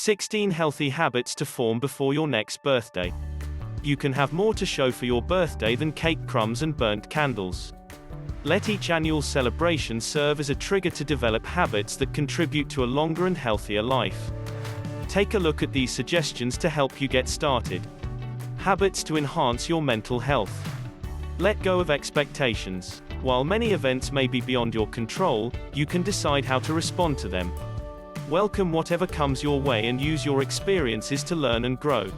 16 healthy habits to form before your next birthday. You can have more to show for your birthday than cake crumbs and burnt candles. Let each annual celebration serve as a trigger to develop habits that contribute to a longer and healthier life. Take a look at these suggestions to help you get started. Habits to enhance your mental health. Let go of expectations. While many events may be beyond your control, you can decide how to respond to them. Welcome whatever comes your way and use your experiences to learn and grow.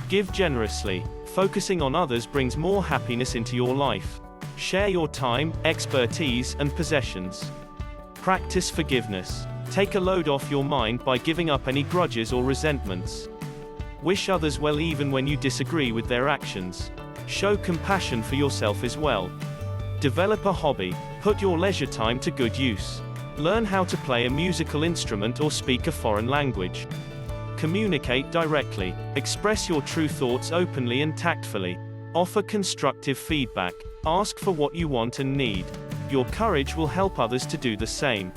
Give generously. Focusing on others brings more happiness into your life. Share your time, expertise, and possessions. Practice forgiveness. Take a load off your mind by giving up any grudges or resentments. Wish others well even when you disagree with their actions. Show compassion for yourself as well. Develop a hobby. Put your leisure time to good use. Learn how to play a musical instrument or speak a foreign language. Communicate directly. Express your true thoughts openly and tactfully. Offer constructive feedback. Ask for what you want and need. Your courage will help others to do the same.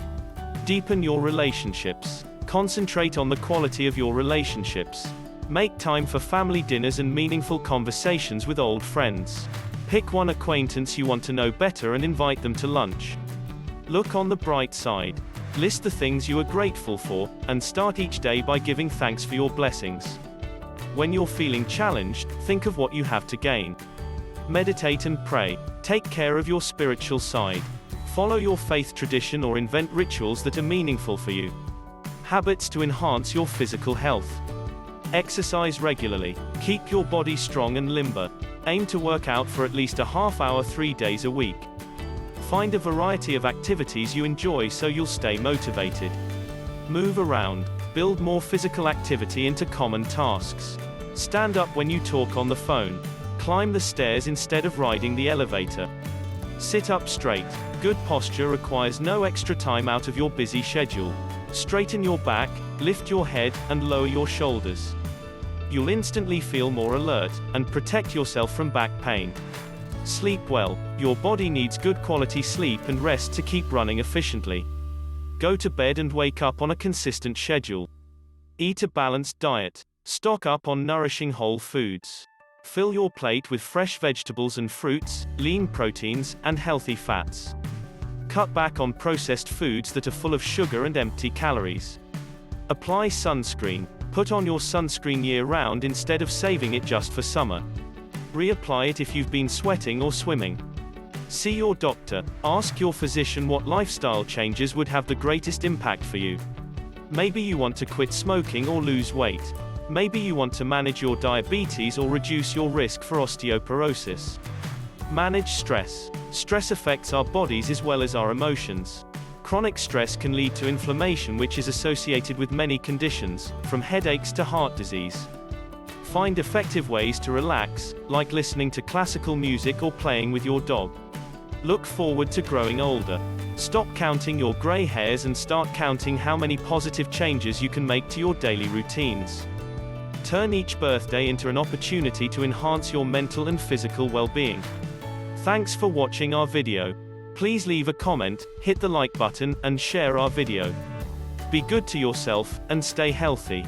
Deepen your relationships. Concentrate on the quality of your relationships. Make time for family dinners and meaningful conversations with old friends. Pick one acquaintance you want to know better and invite them to lunch. Look on the bright side. List the things you are grateful for, and start each day by giving thanks for your blessings. When you're feeling challenged, think of what you have to gain. Meditate and pray. Take care of your spiritual side. Follow your faith tradition or invent rituals that are meaningful for you. Habits to enhance your physical health. Exercise regularly. Keep your body strong and limber. Aim to work out for at least a half hour 3 days a week. Find a variety of activities you enjoy so you'll stay motivated. Move around. Build more physical activity into common tasks. Stand up when you talk on the phone. Climb the stairs instead of riding the elevator. Sit up straight. Good posture requires no extra time out of your busy schedule. Straighten your back, lift your head, and lower your shoulders. You'll instantly feel more alert, and protect yourself from back pain. Sleep well. Your body needs good quality sleep and rest to keep running efficiently. Go to bed and wake up on a consistent schedule. Eat a balanced diet. Stock up on nourishing whole foods. Fill your plate with fresh vegetables and fruits, lean proteins, and healthy fats. Cut back on processed foods that are full of sugar and empty calories. Apply sunscreen. Put on your sunscreen year-round instead of saving it just for summer. Reapply it if you've been sweating or swimming. See your doctor. Ask your physician what lifestyle changes would have the greatest impact for you. Maybe you want to quit smoking or lose weight. Maybe you want to manage your diabetes or reduce your risk for osteoporosis. Manage stress. Stress affects our bodies as well as our emotions. Chronic stress can lead to inflammation, which is associated with many conditions, from headaches to heart disease. Find effective ways to relax, like listening to classical music or playing with your dog. Look forward to growing older. Stop counting your gray hairs and start counting how many positive changes you can make to your daily routines. Turn each birthday into an opportunity to enhance your mental and physical well-being. Thanks for watching our video. Please leave a comment, hit the like button, and share our video. Be good to yourself, and stay healthy.